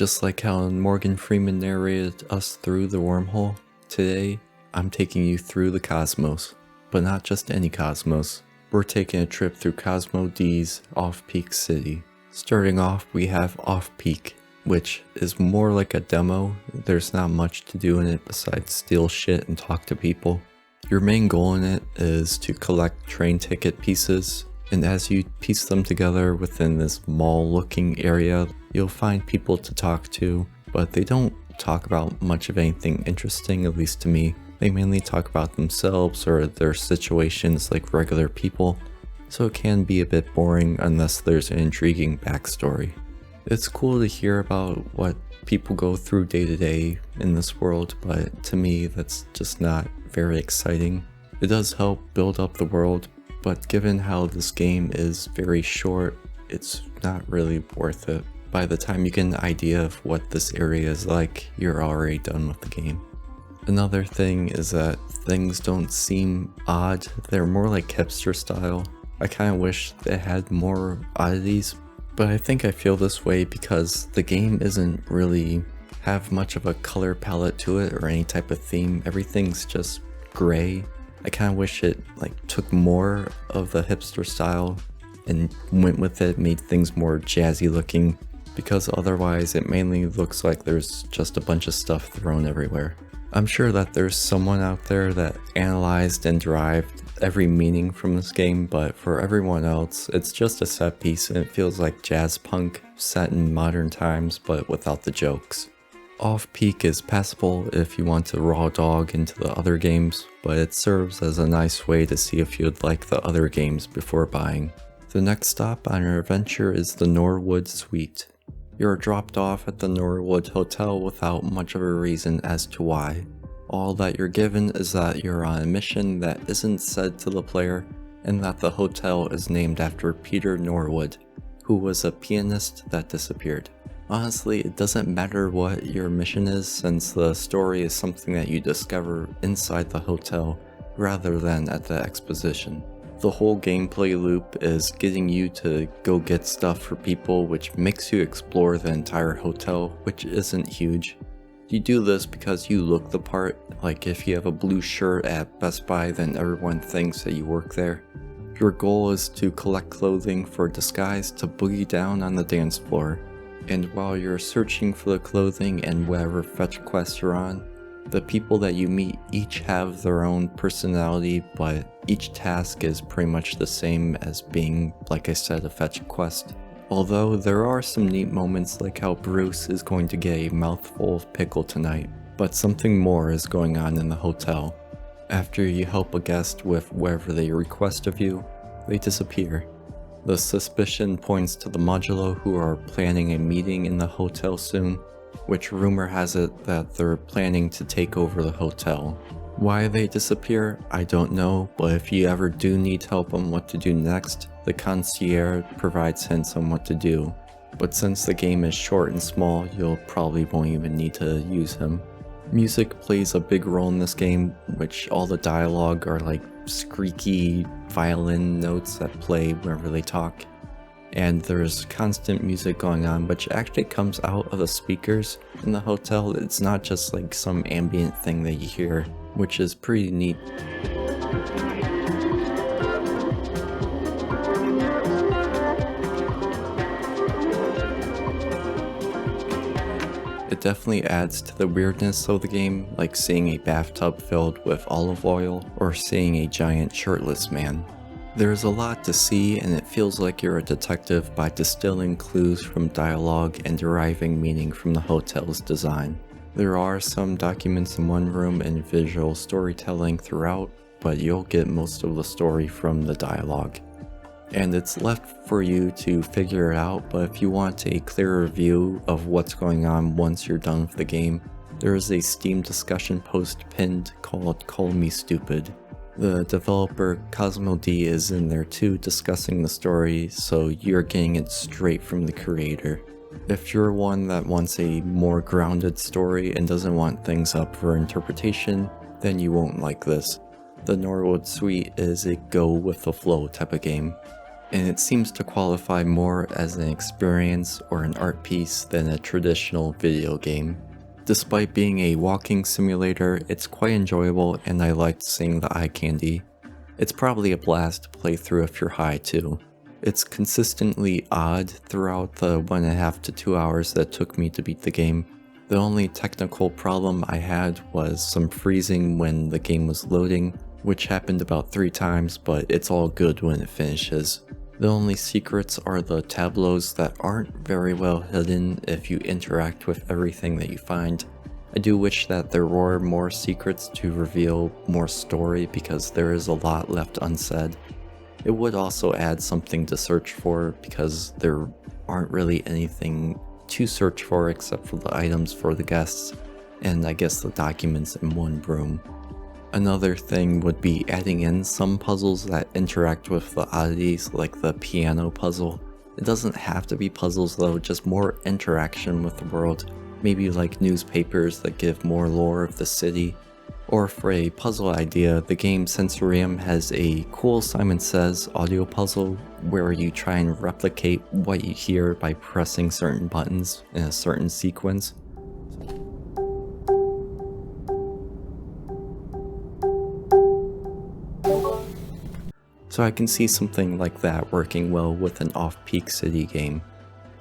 Just like how Morgan Freeman narrated us through the wormhole, today I'm taking you through the cosmos. But not just any cosmos. We're taking a trip through Cosmo D's Off-Peak City. Starting off, we have Off-Peak, which is more like a demo. There's not much to do in it besides steal shit and talk to people. Your main goal in it is to collect train ticket pieces, and as you piece them together within this mall-looking area, you'll find people to talk to, but they don't talk about much of anything interesting, at least to me. They mainly talk about themselves or their situations like regular people, so it can be a bit boring unless there's an intriguing backstory. It's cool to hear about what people go through day to day in this world, but to me that's just not very exciting. It does help build up the world, but given how this game is very short, it's not really worth it. By the time you get an idea of what this area is like, you're already done with the game. Another thing is that things don't seem odd, they're more like hipster style. I kinda wish they had more oddities, but I think I feel this way because the game isn't really have much of a color palette to it or any type of theme. Everything's just gray. I kinda wish it took more of the hipster style and went with it, made things more jazzy looking, because otherwise it mainly looks like there's just a bunch of stuff thrown everywhere. I'm sure that there's someone out there that analyzed and derived every meaning from this game, but for everyone else, it's just a set piece and it feels like jazz punk set in modern times but without the jokes. Off-Peak is passable if you want to raw dog into the other games, but it serves as a nice way to see if you'd like the other games before buying. The next stop on your adventure is the Norwood Suite. You're dropped off at the Norwood Hotel without much of a reason as to why. All that you're given is that you're on a mission that isn't said to the player, and that the hotel is named after Peter Norwood, who was a pianist that disappeared. Honestly, it doesn't matter what your mission is, since the story is something that you discover inside the hotel rather than at the exposition. The whole gameplay loop is getting you to go get stuff for people, which makes you explore the entire hotel, which isn't huge. You do this because you look the part, like if you have a blue shirt at Best Buy then everyone thinks that you work there. Your goal is to collect clothing for disguise to boogie down on the dance floor, and while you're searching for the clothing and whatever fetch quest you're on, the people that you meet each have their own personality, but each task is pretty much the same as being, like I said, a fetch quest. Although there are some neat moments like how Bruce is going to get a mouthful of pickle tonight, but something more is going on in the hotel. After you help a guest with whatever they request of you, they disappear. The suspicion points to the Modulo, who are planning a meeting in the hotel soon, which rumor has it that they're planning to take over the hotel. Why they disappear, I don't know, but if you ever do need help on what to do next, the concierge provides hints on what to do. But since the game is short and small, you'll probably won't even need to use him. Music plays a big role in this game, which all the dialogue are like squeaky violin notes that play whenever they talk. And there's constant music going on, which actually comes out of the speakers in the hotel. It's not just like some ambient thing that you hear, which is pretty neat. It definitely adds to the weirdness of the game, like seeing a bathtub filled with olive oil or seeing a giant shirtless man. There's a lot to see, and it feels like you're a detective by distilling clues from dialogue and deriving meaning from the hotel's design. There are some documents in one room and visual storytelling throughout, but you'll get most of the story from the dialogue. And it's left for you to figure it out, but if you want a clearer view of what's going on once you're done with the game, there is a Steam discussion post pinned called Call Me Stupid. The developer Cosmo is in there too, discussing the story, so you're getting it straight from the creator. If you're one that wants a more grounded story and doesn't want things up for interpretation, then you won't like this. The Norwood Suite is a go with the flow type of game. and it seems to qualify more as an experience or an art piece than a traditional video game. Despite being a walking simulator, it's quite enjoyable and I liked seeing the eye candy. It's probably a blast to play through if you're high too. It's consistently odd throughout the 1.5 to 2 hours that took me to beat the game. The only technical problem I had was some freezing when the game was loading, which happened about 3 times, but it's all good when it finishes. The only secrets are the tableaus that aren't very well hidden if you interact with everything that you find. I do wish that there were more secrets to reveal more story because there is a lot left unsaid. It would also add something to search for because there aren't really anything to search for except for the items for the guests and I guess the documents in one room. Another thing would be adding in some puzzles that interact with the oddities, like the piano puzzle. It doesn't have to be puzzles though, just more interaction with the world. Maybe like newspapers that give more lore of the city. Or for a puzzle idea, the game Sensorium has a cool Simon Says audio puzzle where you try and replicate what you hear by pressing certain buttons in a certain sequence. So I can see something like that working well with an off-peak city game.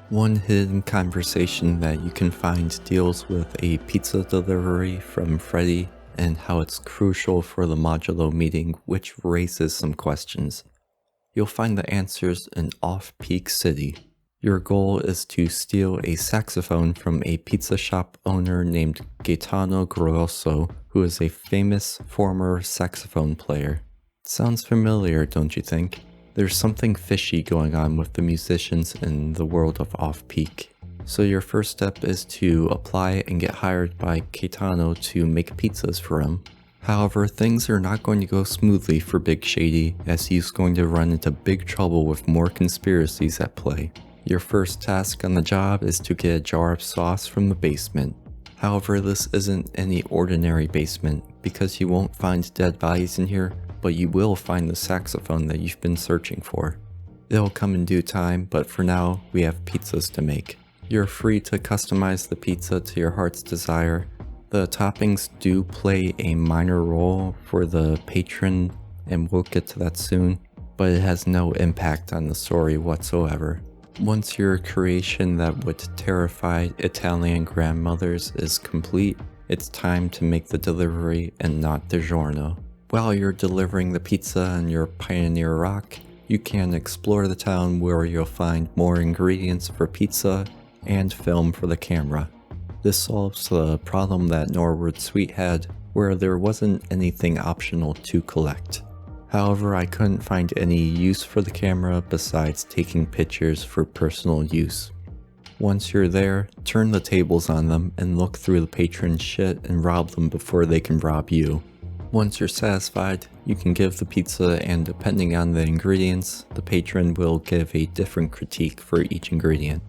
One hidden conversation that you can find deals with a pizza delivery from Freddy and how it's crucial for the modulo meeting, which raises some questions. You'll find the answers in off-peak city. Your goal is to steal a saxophone from a pizza shop owner named Gaetano Grosso, who is a famous former saxophone player. Sounds familiar, don't you think? There's something fishy going on with the musicians in the world of off-peak. So your first step is to apply and get hired by Gaetano to make pizzas for him. However, things are not going to go smoothly for Big Shady, as he's going to run into big trouble with more conspiracies at play. Your first task on the job is to get a jar of sauce from the basement. However, this isn't any ordinary basement, because you won't find dead bodies in here, but you will find the saxophone that you've been searching for. It'll come in due time, but for now, we have pizzas to make. You're free to customize the pizza to your heart's desire. The toppings do play a minor role for the patron, and we'll get to that soon, but it has no impact on the story whatsoever. Once your creation that would terrify Italian grandmothers is complete, it's time to make the delivery and not DiGiorno. While you're delivering the pizza on your Pioneer Rock, you can explore the town where you'll find more ingredients for pizza and film for the camera. This solves the problem that Norwood Suite had, where there wasn't anything optional to collect. However, I couldn't find any use for the camera besides taking pictures for personal use. Once you're there, turn the tables on them and look through the patron's shit and rob them before they can rob you. Once you're satisfied, you can give the pizza, and depending on the ingredients, the patron will give a different critique for each ingredient.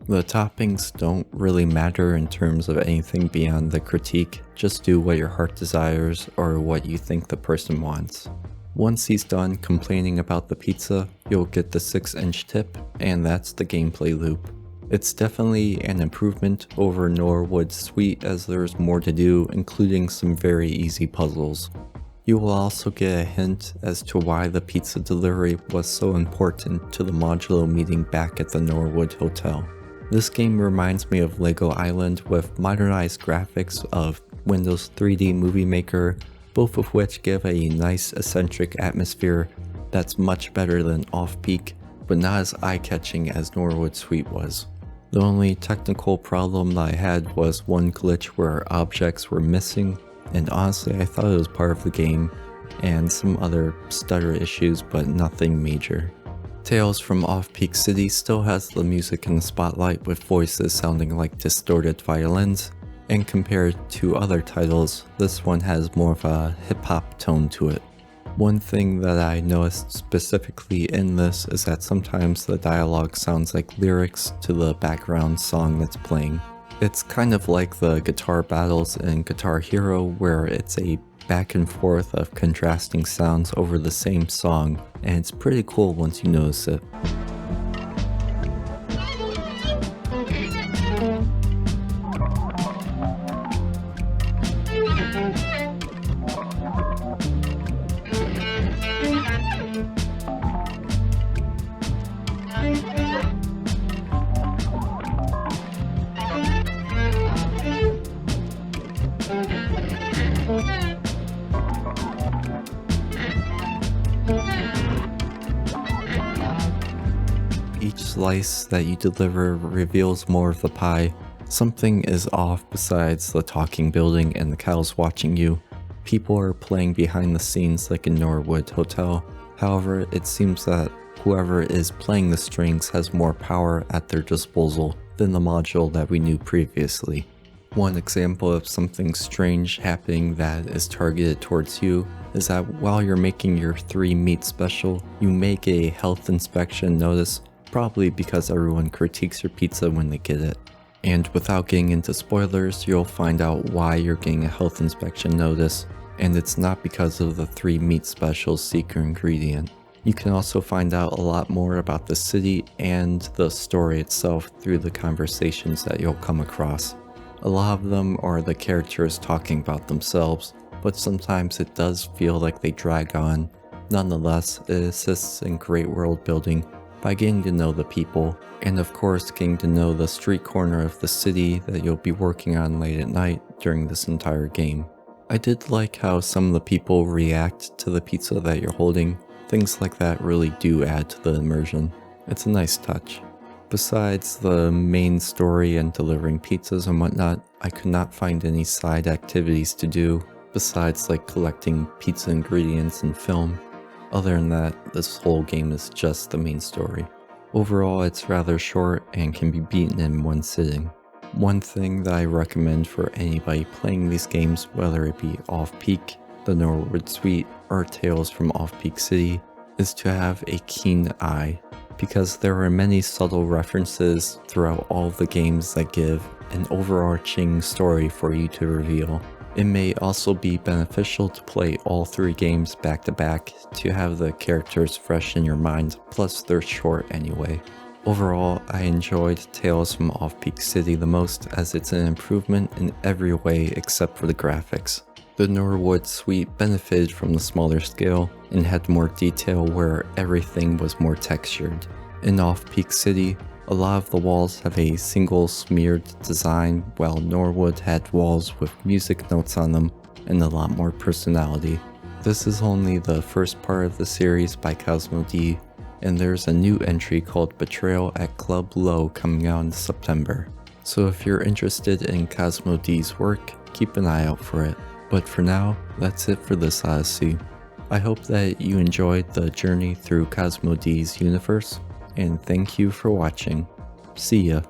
The toppings don't really matter in terms of anything beyond the critique, just do what your heart desires or what you think the person wants. Once he's done complaining about the pizza, you'll get the 6-inch tip, and that's the gameplay loop. It's definitely an improvement over Norwood Suite as there's more to do, including some very easy puzzles. You will also get a hint as to why the pizza delivery was so important to the modulo meeting back at the Norwood Hotel. This game reminds me of Lego Island with modernized graphics of Windows 3D Movie Maker, both of which give a nice eccentric atmosphere that's much better than Off-Peak, but not as eye-catching as Norwood Suite was. The only technical problem that I had was one glitch where objects were missing, and honestly I thought it was part of the game, and some other stutter issues, but nothing major. Tales from Off-Peak City still has the music in the spotlight with voices sounding like distorted violins, and compared to other titles, this one has more of a hip-hop tone to it. One thing that I noticed specifically in this is that sometimes the dialogue sounds like lyrics to the background song that's playing. It's kind of like the guitar battles in Guitar Hero where it's a back and forth of contrasting sounds over the same song, and it's pretty cool once you notice it. Each slice that you deliver reveals more of the pie. Something is off besides the talking building and the cows watching you. People are playing behind the scenes like in Norwood Hotel. However, it seems that whoever is playing the strings has more power at their disposal than the module that we knew previously. One example of something strange happening that is targeted towards you is that while you're making your 3 meat special, you make a health inspection notice, probably because everyone critiques your pizza when they get it. And without getting into spoilers, you'll find out why you're getting a health inspection notice, and it's not because of the 3 meat special's secret ingredient. You can also find out a lot more about the city and the story itself through the conversations that you'll come across. A lot of them are the characters talking about themselves, but sometimes it does feel like they drag on. Nonetheless, it assists in great world building by getting to know the people, and of course getting to know the street corner of the city that you'll be working on late at night during this entire game. I did like how some of the people react to the pizza that you're holding. Things like that really do add to the immersion. It's a nice touch. Besides the main story and delivering pizzas and whatnot, I could not find any side activities to do besides like collecting pizza ingredients and film. Other than that, this whole game is just the main story. Overall, it's rather short and can be beaten in one sitting. One thing that I recommend for anybody playing these games, whether it be Off-Peak, the Norwood Suite, or Tales from Off-Peak City, is to have a keen eye, because there are many subtle references throughout all of the games that give an overarching story for you to reveal. It may also be beneficial to play all 3 games back to back to have the characters fresh in your mind, plus they're short anyway. Overall, I enjoyed Tales from Off-Peak City the most, as it's an improvement in every way except for the graphics. The Norwood Suite benefited from the smaller scale and had more detail where everything was more textured. In Off-Peak City, a lot of the walls have a single smeared design, while Norwood had walls with music notes on them and a lot more personality. This is only the first part of the series by Cosmo D, and there's a new entry called Betrayal at Club Low coming out in September. So if you're interested in Cosmo D's work, keep an eye out for it. But for now, that's it for this Odyssey. I hope that you enjoyed the journey through Cosmo D's universe, and thank you for watching. See ya.